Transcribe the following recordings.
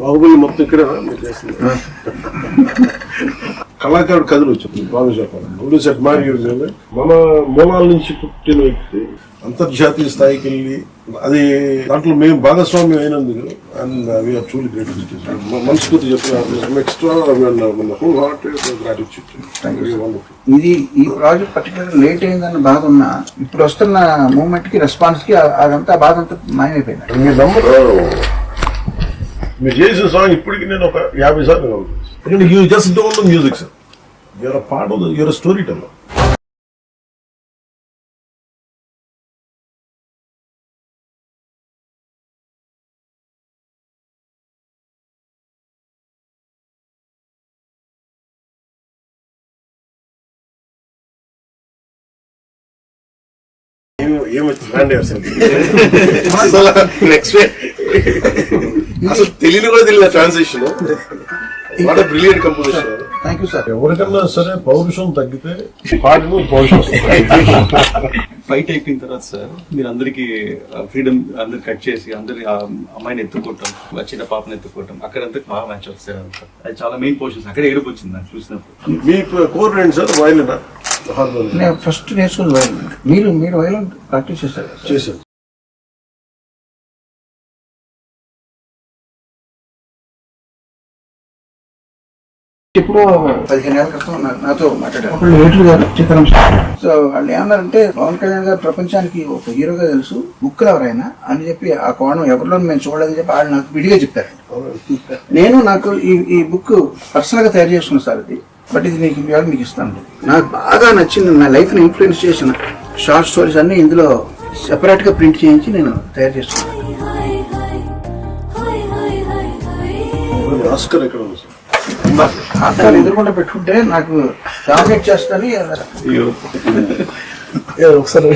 బాహుబలి మొత్తం ఇక్కడే మీరు చేస్తుంది. కళాకారుడు కథలు వచ్చింది బాగా చెప్పాలి. మన మూలాల నుంచి పుట్టిన వ్యక్తి అంతర్జాతీయ స్థాయికి వెళ్ళి అది దాంట్లో మేము భాగస్వామ్యం అయినందుకు అండ్ వీఆర్ ట్రూలీ గ్రేట్ఫుల్. మనస్ఫూర్తి చెప్పిన ఎక్స్ట్రా హోల్ హార్ట్ గ్రాటిట్యూడ్. ఇది ఈ ప్రాజెక్ట్ పర్టికులర్ లేట్ అయిందన్న బాధ ఉన్నా ఇప్పుడు వస్తున్న మూమెంట్ కి రెస్పాన్స్ కి అదంతా బాధ అంతా మాయమైపోయింది. మీరు నమ్మరు, మీరు చేసిన సాంగ్ ఇప్పటికి నేను ఒక 50 సార్లు ఎందుకంటే you just don't know music sir, you're a part of your storyteller. అసలు తెలియని కూడా తెలియదు transition. What a brilliant composition. Thank you sir. ఎవరికన్నా సరే పౌరుషం తగ్గితే పాటలు పౌరుషం ఫైట్ అయిపోయిన తర్వాత సార్ మీరు అందరికి ఫ్రీడమ్ అందరు కట్ చేసి అందరి అమ్మాయిని ఎత్తుకోవటం, చిన్న పాపని ఎత్తుకోవటం, అక్కడంతా బాగా మ్యాచ్ వస్తారు అంతా. అది చాలా మెయిన్ పోర్షన్స్. అక్కడ ఏడుపు వచ్చింది నాకు చూసినప్పుడు. మీ కోర్ ఏంటి సార్? వైలినా? నేను ఫస్ట్ నేర్చుకుని వైలిన్. మీరు వైలిన్ ప్రాక్టీస్ చేశారు? ఇప్పుడు 15 ఏళ్ల క్రితం నాతో మాట్లాడారు లేటర్ గారు చిత్రం. సో వాళ్ళు ఏమన్నారంటే పవన్ కళ్యాణ్ గారు ప్రపంచానికి ఒక హీరోగా తెలుసు, బుక్ ఎవరైనా అని చెప్పి ఆ కోణం ఎవరిలో మేము చూడలేదని చెప్పి వాళ్ళు నాకు విడిగా చెప్పారు. నేను నాకు ఈ బుక్ పర్సనల్ గా తయారు చేసుకున్నాను సార్ ఇది, బట్ ఇది మీకు ఇస్తాను. నాకు బాగా నచ్చింది, నా లైఫ్ ని ఇన్ఫ్లుయెన్స్ చేసిన షార్ట్ స్టోరీస్ అన్ని ఇందులో సెపరేట్ గా ప్రింట్ చేయించి నేను తయారు చేసుకున్నాను. ఆస్కర్ ఎక్కడ ఉంది సార్? ఆస్కార్ ఎదురుకుండా పెట్టుకుంటే నాకు డామినేట్ చేస్తాను. ఒకసారి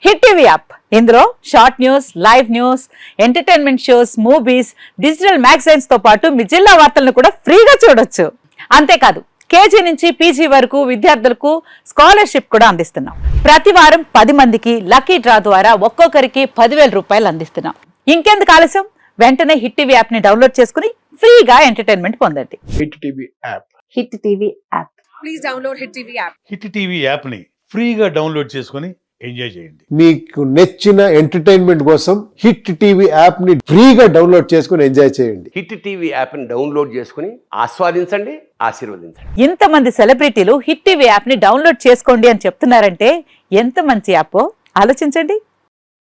హిట్ టీవీ యాప్, ఇందులో short news, live news, entertainment shows, movies, digital magazines తో పాటు మీ జిల్లా వార్తలను కూడా ఫ్రీగా చూడొచ్చు. అంతేకాదు కేజీ నుంచి పీజీ వరకు విద్యార్థులకు స్కాలర్షిప్ కూడా అందిస్తున్నాం. ప్రతి వారం 10 మందికి లక్కీ డ్రా ద్వారా ఒక్కొక్కరికి 10,000 రూపాయలు అందిస్తున్నాం. ఇంకెందుకు ఆలస్యం, వెంటనే హిట్ టీవీ యాప్ ని డౌన్లోడ్ చేసుకుని ఫ్రీగా ఎంటర్టైన్మెంట్ పొందండి. Hit TV app. Hit TV app. Please download hit TV app. Hit TV app ని ఫ్రీగా డౌన్లోడ్ చేసుకుని ఎంజాయ్ చేయండి. మీకు నచ్చిన ఎంటర్టైన్మెంట్ కోసం హిట్ టీవీ యాప్ ని ఫ్రీగా డౌన్లోడ్ చేసుకుని ఎంజాయ్ చేయండి. హిట్ టీవీ యాప్ ని డౌన్లోడ్ చేసుకుని ఆస్వాదించండి, ఆశీర్వదించండి. ఇంతమంది సెలబ్రిటీలు హిట్ టీవీ యాప్ ని డౌన్లోడ్ చేసుకోండి అని చెప్తున్నారంటే ఎంత మంచి యాప్ ఆలోచించండి.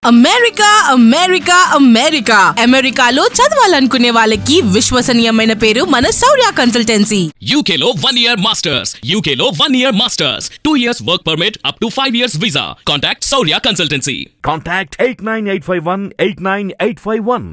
అమెరికా అమెరికా అమెరికా అమెరికాలో చదవాలనుకునే వాళ్ళకి విశ్వసనీయమైన పేరు మన శౌర్య కన్సల్టెన్సీ. UK లో 1 year masters, UK లో 1 year masters, 2 years work permit up to 5 years visa. Contact Saurya Consultancy. Contact 89851 89851.